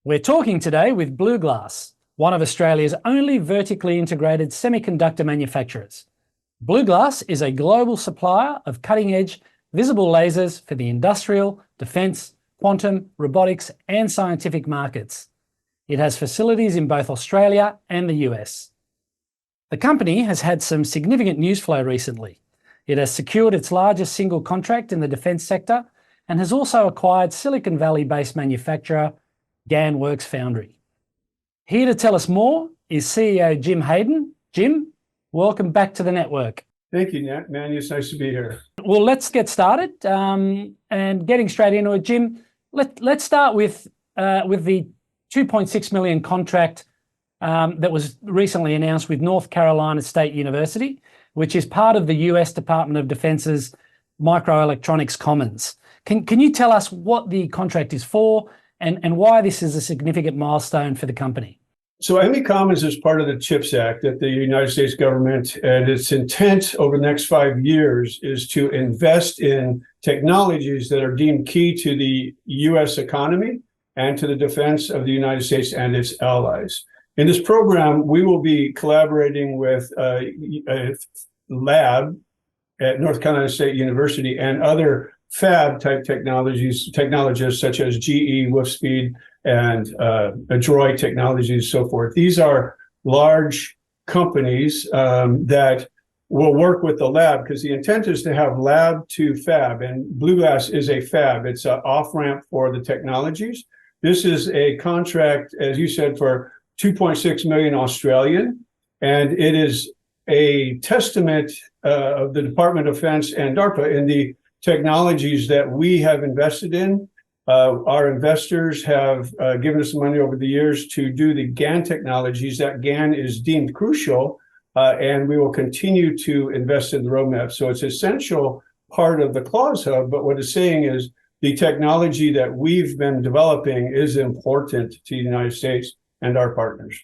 We're talking today with BluGlass, one of Australia's only vertically integrated semiconductor manufacturers. BluGlass is a global supplier of cutting-edge visible lasers for the industrial, defence, quantum, robotics and scientific markets. It has facilities in both Australia and the US. The company has had some significant news flow recently. It has secured its largest single contract in the defence sector and has also acquired Silicon Valley-based manufacturer GaNWorks Foundry. Here to tell us more is CEO Jim Haden. Jim, welcome back to the network. Thank you, man. It's nice to be here. Well, let's get started. And getting straight into it, Jim, let's start with the $2.6 million contract that was recently announced with North Carolina State University, which is part of the US Department of Defense's Microelectronics Commons. Can you tell us what the contract is for and why this is a significant milestone for the company? So ME Commons is part of the CHIPS Act that the United States government, and its intent over the next 5 years is to invest in technologies that are deemed key to the US economy and to the defense of the United States and its allies. In this program, we will be collaborating with a lab at North Carolina State University and other fab type technologists such as GE, Wolfspeed, and Adroit Technologies, so forth. These are large companies that will work with the lab, because the intent is to have lab to fab, and BluGlass is a fab. It's an off-ramp for the technologies. This is a contract, as you said, for 2.6 million Australian, and it is a testament of the Department of Defense and DARPA in the technologies that we have invested in. Our investors have given us money over the years to do the GaN technologies. That GaN is deemed crucial, and we will continue to invest in the roadmap. So it's an essential part of the Claws Hub, but what it's saying is the technology that we've been developing is important to the United States and our partners.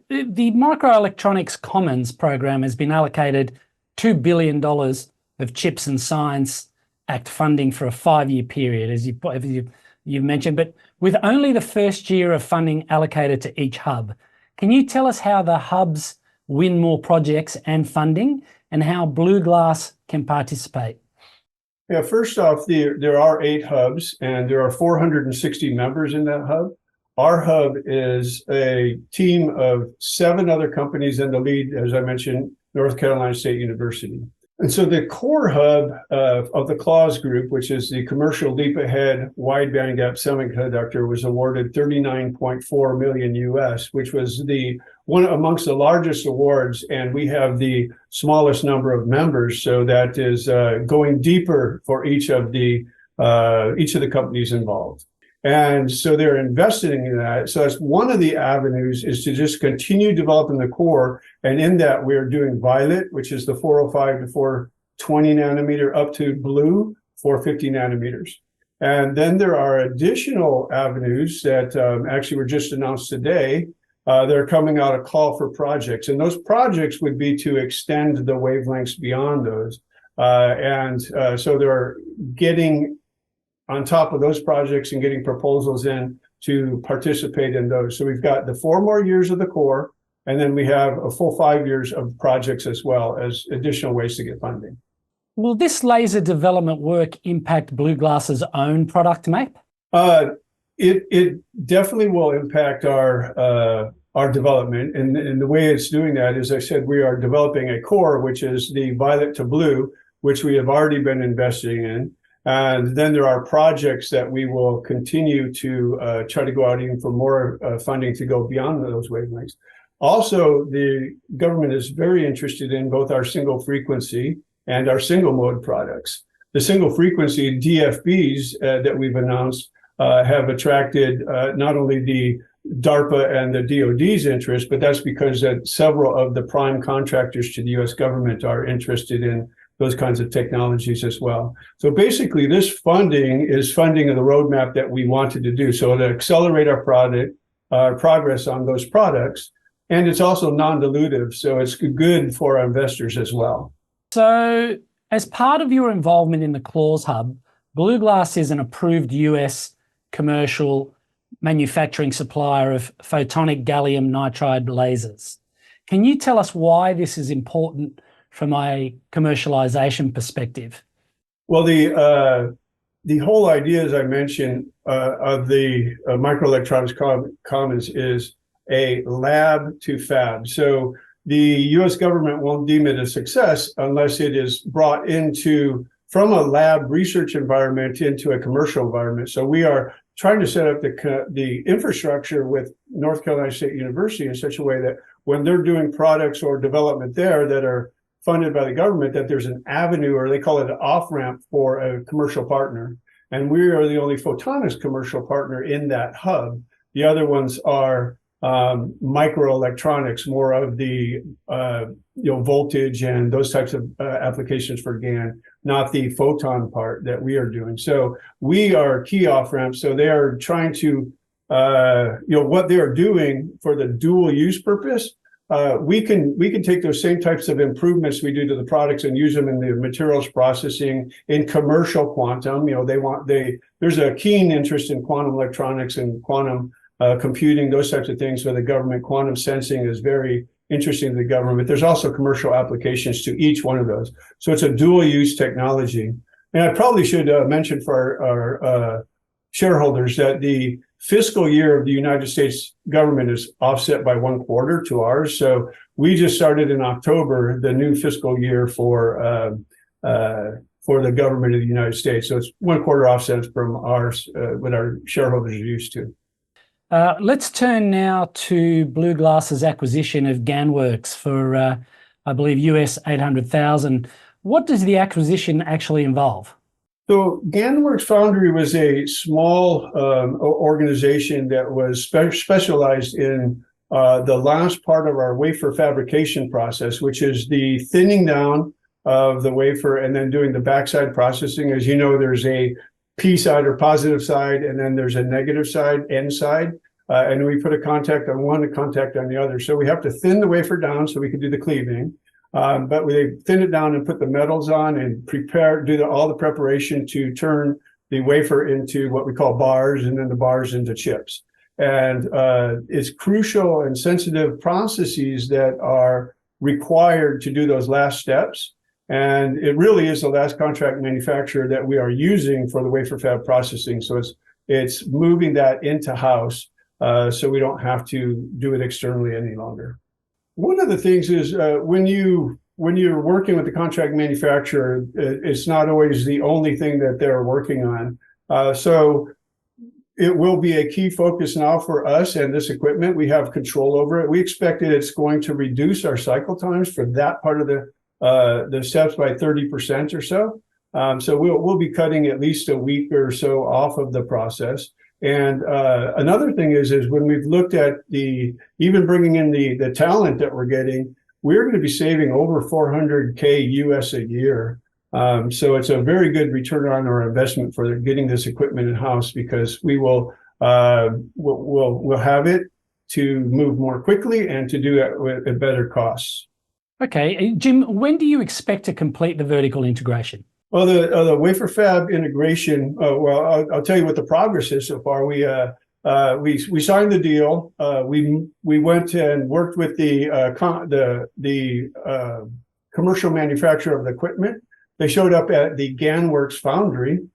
The Microelectronics Commons program has been allocated $2 billion of CHIPS and Science Act funding for a 5-year period, as you've mentioned, but with only the first year of funding allocated to each hub. Can you tell us how the hubs win more projects and funding, and how BluGlass can participate? Yeah, first off, there are 8 hubs, and there are 460 members in that hub. Our hub is a team of 7 other companies, and the lead, as I mentioned, North Carolina State University. And so the core hub of the Claws Group, which is the commercial leap ahead wide bandgap semiconductor, was awarded $39.4 million US, which was the one amongst the largest awards. And we have the smallest number of members. So that is going deeper for each of the companies involved. And so they're investing in that. So that's one of the avenues, is to just continue developing the core. And in that, we're doing Violet, which is the 405 to 420 nanometer, up to Blue, 450 nanometers. And then there are additional avenues that actually were just announced today. They're coming out a call for projects. And those projects would be to extend the wavelengths beyond those. So they're getting on top of those projects and getting proposals in to participate in those. So we've got the 4 more years of the core, and then we have a full 5 years of projects as well as additional ways to get funding. Will this laser development work impact BluGlass's own product map? It definitely will impact our development. And the way it's doing that is, I said, we are developing a core, which is the Violet to Blue, which we have already been investing in. And then there are projects that we will continue to try to go out even for more funding to go beyond those wavelengths. Also, the government is very interested in both our single frequency and our single mode products. The single frequency DFBs that we've announced have attracted not only the DARPA and the DoD's interest, but that's because that several of the prime contractors to the US government are interested in those kinds of technologies as well. So basically, this funding is funding of the roadmap that we wanted to do. So to accelerate our progress on those products, and it's also non-dilutive, so it's good for our investors as well. So as part of your involvement in the Claws Hub, BluGlass is an approved US commercial manufacturing supplier of photonic gallium nitride lasers. Can you tell us why this is important from a commercialization perspective? Well, the whole idea, as I mentioned, of the microelectronics commons is a lab to fab. So the U.S. government won't deem it a success unless it is brought from a lab research environment into a commercial environment. So we are trying to set up the infrastructure with North Carolina State University in such a way that when they're doing products or development there that are funded by the government, that there's an avenue, or they call it an off-ramp, for a commercial partner. And we are the only photonics commercial partner in that hub. The other ones are microelectronics, more of the voltage and those types of applications for GaN, not the photon part that we are doing. So we are key off-ramps. So they are trying to, what they are doing for the dual use purpose. We can take those same types of improvements we do to the products and use them in the materials processing in commercial quantum. There's a keen interest in quantum electronics and quantum computing, those types of things for the government. Quantum sensing is very interesting to the government. There's also commercial applications to each one of those. So it's a dual use technology. And I probably should mention for our shareholders that the fiscal year of the United States government is offset by 1 quarter to ours. So we just started in October the new fiscal year for the government of the United States. So it's 1 quarter offsets from ours, what our shareholders are used to. Let's turn now to BluGlass's acquisition of GaNWorks for, I believe, US $800,000. What does the acquisition actually involve? So GaNWorks Foundry was a small organization that was specialized in the last part of our wafer fabrication process, which is the thinning down of the wafer and then doing the backside processing. As you know, there's a P side or positive side, and then there's a negative side, N side. And we put a contact on one, a contact on the other. So we have to thin the wafer down so we can do the cleaving. But we thin it down and put the metals on and all the preparation to turn the wafer into what we call bars, and then the bars into chips. And it's crucial and sensitive processes that are required to do those last steps. And it really is the last contract manufacturer that we are using for the wafer fab processing. So it's moving that into house, so we don't have to do it externally any longer. One of the things is when you're working with the contract manufacturer, it's not always the only thing that they're working on. So it will be a key focus now for us and this equipment. We have control over it. We expect that it's going to reduce our cycle times for that part of the steps by 30% or so. So we'll be cutting at least a week or so off of the process. And another thing is when we've looked at even bringing in the talent that we're getting, we're going to be saving over $400K US a year. So it's a very good return on our investment for getting this equipment in house, because we'll have it to move more quickly and to do it at better costs. Okay, Jim, when do you expect to complete the vertical integration? Well, the wafer fab integration. I'll tell you what the progress is so far. We signed the deal. We went and worked with the commercial manufacturer of the equipment. They showed up at the GaNWorks Foundry,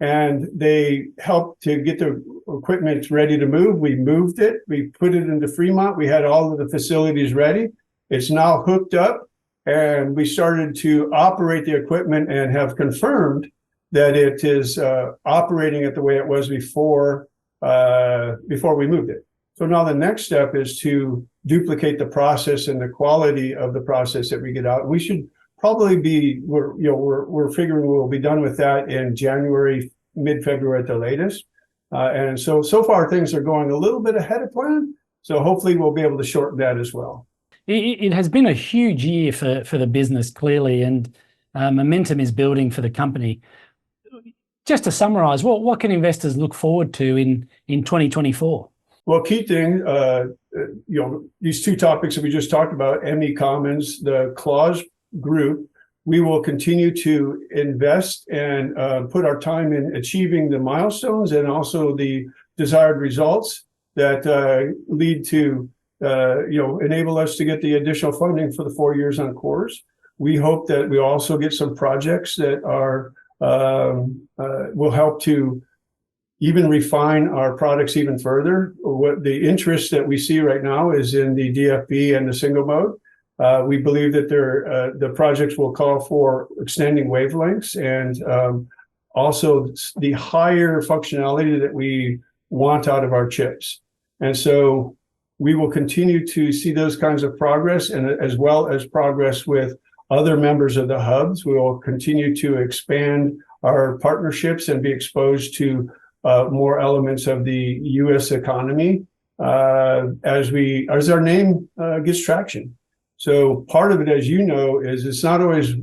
and they helped to get the equipment ready to move. We moved it. We put it into Fremont. We had all of the facilities ready. It's now hooked up. And we started to operate the equipment and have confirmed that it is operating at the way it was before we moved it. So now the next step is to duplicate the process and the quality of the process that we get out. We should probably we're figuring we'll be done with that in January, mid-February at the latest. And so far things are going a little bit ahead of plan. So hopefully we'll be able to shorten that as well. It has been a huge year for the business, clearly, and momentum is building for the company. Just to summarize, what can investors look forward to in 2024? Well, key thing, these two topics that we just talked about, ME Commons, the Clause group, we will continue to invest and put our time in achieving the milestones and also the desired results that lead to, enable us to get the additional funding for the 4 years on cores. We hope that we also get some projects that are will help to even refine our products even further. What the interest that we see right now is in the DFB and the single mode. We believe that the projects will call for extending wavelengths and also the higher functionality that we want out of our chips. And so we will continue to see those kinds of progress, and as well as progress with other members of the hubs. We will continue to expand our partnerships and be exposed to more elements of the U.S. economy as our name gets traction. So part of it, as you know, is it's not always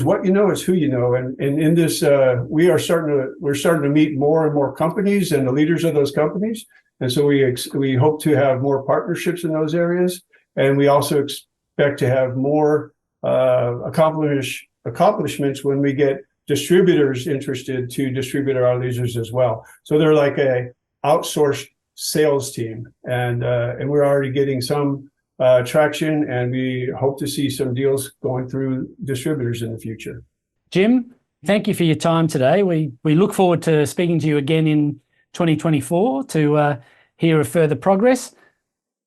what you know, it's who you know. And in this, we're starting to meet more and more companies and the leaders of those companies. And so we hope to have more partnerships in those areas. And we also expect to have more accomplishments when we get distributors interested to distribute our lasers as well. So they're like a outsourced sales team, and we're already getting some traction, and we hope to see some deals going through distributors in the future. Jim, thank you for your time today. We look forward to speaking to you again in 2024 to hear of further progress.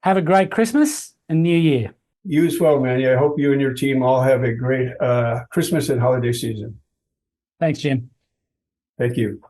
Have a great Christmas and New Year. You as well, Manny. I hope you and your team all have a great Christmas and holiday season. Thanks, Jim. Thank you.